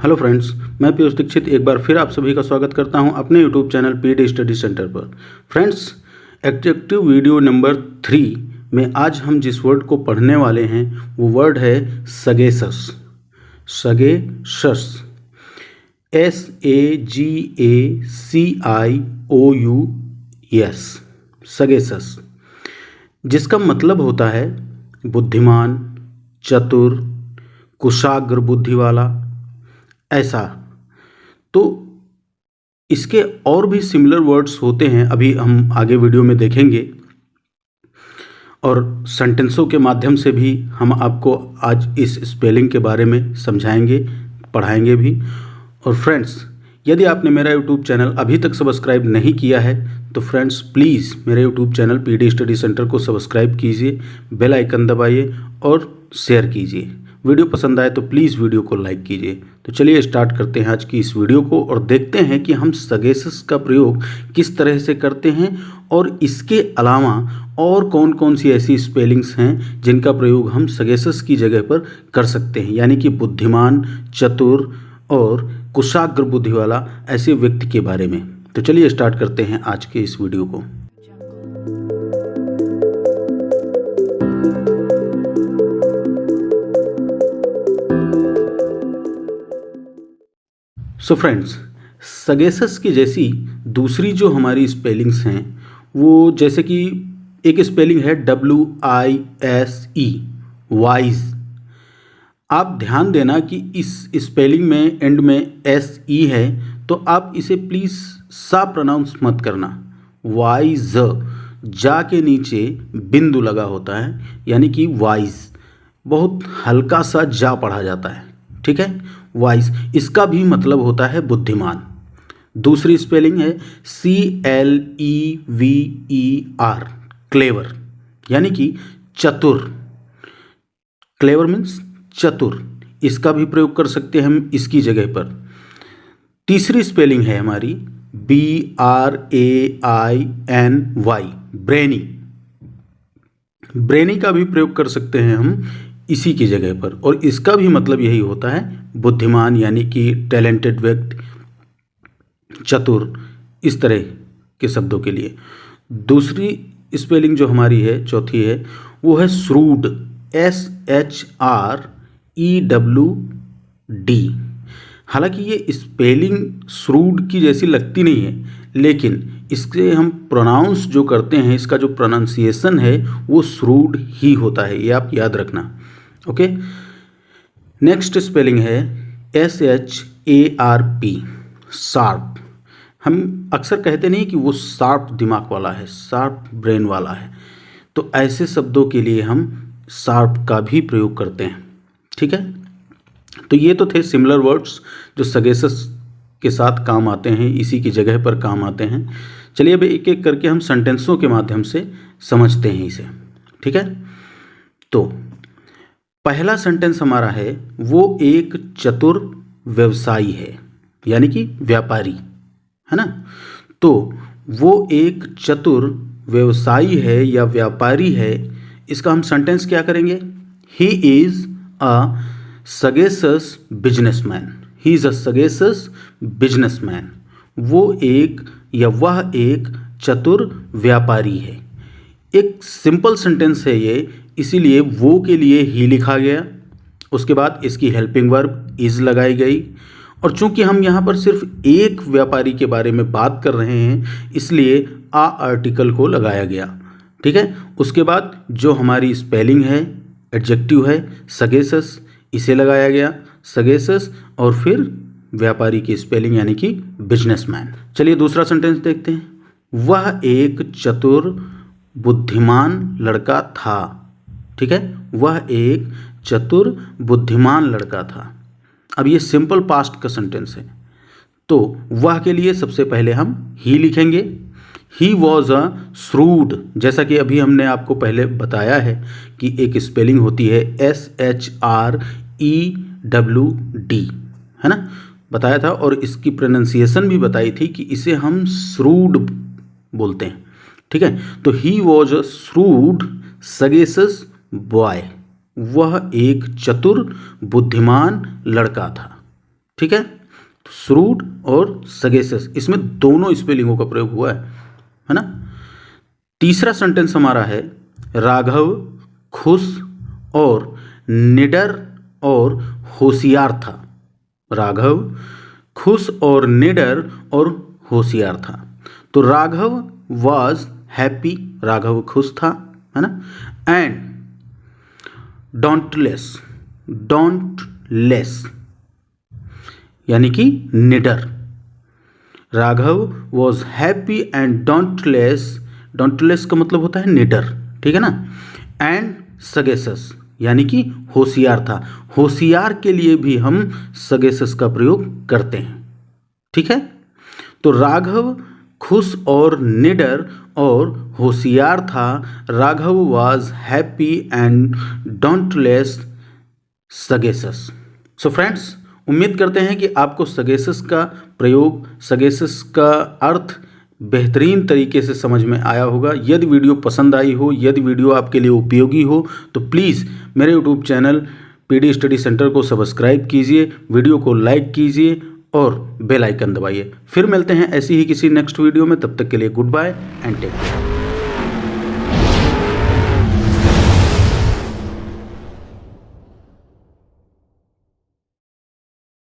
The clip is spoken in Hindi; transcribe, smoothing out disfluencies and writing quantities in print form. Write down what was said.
हेलो फ्रेंड्स, मैं पीयूष दीक्षित एक बार फिर आप सभी का स्वागत करता हूं अपने YouTube channel PD study centre पर। फ्रेंड्स, एडजेक्टिव वीडियो नंबर 3 में आज हम जिस वर्ड को पढ़ने वाले हैं वो वर्ड है सगेसस। सगेसस, SAGACIOUS, सगेसस, जिसका मतलब होता है बुद्धिमान, चतुर, कुशाग्र बुद्धि वाला, ऐसा। तो इसके और भी सिमिलर वर्ड्स होते हैं, अभी हम आगे वीडियो में देखेंगे और सेंटेंसों के माध्यम से भी हम आपको आज इस स्पेलिंग के बारे में समझाएंगे, पढ़ाएंगे भी। और फ्रेंड्स, यदि आपने मेरा यूट्यूब चैनल अभी तक सब्सक्राइब नहीं किया है तो फ्रेंड्स प्लीज़ मेरे YouTube channel PD study centre को सब्सक्राइब कीजिए, बेल आइकन दबाइए और शेयर कीजिए। वीडियो पसंद आए तो प्लीज़ वीडियो को लाइक कीजिए। तो चलिए स्टार्ट करते हैं आज की इस वीडियो को और देखते हैं कि हम सगेसस का प्रयोग किस तरह से करते हैं और इसके अलावा और कौन कौन सी ऐसी स्पेलिंग्स हैं जिनका प्रयोग हम सगेसस की जगह पर कर सकते हैं, यानी कि बुद्धिमान, चतुर और कुशाग्र बुद्धि वाला ऐसे व्यक्ति के बारे में। तो चलिए स्टार्ट करते हैं आज के इस वीडियो को। सो फ्रेंड्स, सगेसस की जैसी दूसरी जो हमारी स्पेलिंग्स हैं वो जैसे कि एक स्पेलिंग है WISE, वाइज। आप ध्यान देना कि इस स्पेलिंग में एंड में SE है तो आप इसे प्लीज़ सा प्रोनाउंस मत करना। वाइज, जा के नीचे बिंदु लगा होता है, यानी कि वाइज, बहुत हल्का सा जा पढ़ा जाता है, ठीक है। वाइज, इसका भी मतलब होता है बुद्धिमान। दूसरी स्पेलिंग है CLEVER, क्लेवर, यानी कि चतुर। क्लेवर मीन्स चतुर, इसका भी प्रयोग कर सकते हैं हम इसकी जगह पर। तीसरी स्पेलिंग है हमारी BRAINY, ब्रेनी। ब्रेनी का भी प्रयोग कर सकते हैं हम इसी की जगह पर और इसका भी मतलब यही होता है बुद्धिमान, यानी कि टैलेंटेड व्यक्ति, चतुर, इस तरह के शब्दों के लिए। दूसरी स्पेलिंग जो हमारी है, चौथी है, वो है श्रूड, SHREWD। हालांकि ये स्पेलिंग श्रूड की जैसी लगती नहीं है, लेकिन इसके हम प्रोनाउंस जो करते हैं, इसका जो प्रोनाउंसिएशन है वो श्रूड ही होता है, ये आप याद रखना। ओके, नेक्स्ट स्पेलिंग है SHARP, शार्प। हम अक्सर कहते नहीं कि वो शार्प दिमाग वाला है, शार्प ब्रेन वाला है, तो ऐसे शब्दों के लिए हम शार्प का भी प्रयोग करते हैं, ठीक है। तो ये तो थे सिमिलर वर्ड्स जो सगेसस के साथ काम आते हैं, इसी की जगह पर काम आते हैं। चलिए अब एक एक करके हम सेंटेंसों के माध्यम से समझते हैं इसे, ठीक है। तो पहला सेंटेंस हमारा है, वो एक चतुर व्यवसायी है, यानी कि व्यापारी, है ना। तो वो एक चतुर व्यवसायी है या व्यापारी है, इसका हम सेंटेंस क्या करेंगे? He is a sagacious businessman. He is a sagacious businessman. वो एक या वह एक चतुर व्यापारी है। एक सिंपल सेंटेंस है ये, इसीलिए वो के लिए ही लिखा गया, उसके बाद इसकी हेल्पिंग वर्ब इज लगाई गई, और चूंकि हम यहाँ पर सिर्फ एक व्यापारी के बारे में बात कर रहे हैं इसलिए आ आर्टिकल को लगाया गया, ठीक है। उसके बाद जो हमारी स्पेलिंग है, एडजेक्टिव है सगेसस, इसे लगाया गया, सगेसस, और फिर व्यापारी की स्पेलिंग यानी कि बिजनेसमैन। चलिए दूसरा सेंटेंस देखते हैं। वह एक चतुर बुद्धिमान लड़का था, ठीक है। वह एक चतुर बुद्धिमान लड़का था। अब ये सिंपल पास्ट का सेंटेंस है, तो वह के लिए सबसे पहले हम ही लिखेंगे। ही वॉज अ श्रूड, जैसा कि अभी हमने आपको पहले बताया है कि एक स्पेलिंग होती है SHREWD, है ना, बताया था, और इसकी प्रोनाउंसिएशन भी बताई थी कि इसे हम श्रूड बोलते हैं, ठीक है। तो he was a shrewd sagacious boy, वह एक चतुर बुद्धिमान लड़का था, ठीक है। तो श्रूड और सगेसियस, इसमें दोनों स्पेलिंगों का प्रयोग हुआ है ना। तीसरा सेंटेंस हमारा है राघव खुश और निडर और होशियार था। राघव खुश और निडर और होशियार था। तो राघव वॉज हैप्पी, राघव खुश था, है ना। एंड डोंटलेस, डोंटलेस यानी कि निडर। राघव वॉज हैप्पी एंड डोंटलेस, डोंटलेस का मतलब होता है निडर, ठीक है ना। एंड सगेसस यानी कि होशियार था। होशियार के लिए भी हम सगेसस का प्रयोग करते हैं, ठीक है। तो राघव खुश और निडर और होशियार था। Raghav was happy and dauntless sagacious. So friends, उम्मीद करते हैं कि आपको सगेसस का प्रयोग, सगेसस का अर्थ बेहतरीन तरीके से समझ में आया होगा। यदि वीडियो पसंद आई हो, यदि वीडियो आपके लिए उपयोगी हो, तो प्लीज़ मेरे YouTube channel PD study centre को सब्सक्राइब कीजिए, वीडियो को लाइक कीजिए और बेल आइकन दबाइए। फिर मिलते हैं ऐसी ही किसी नेक्स्ट वीडियो में। तब तक के लिए goodbye and take care.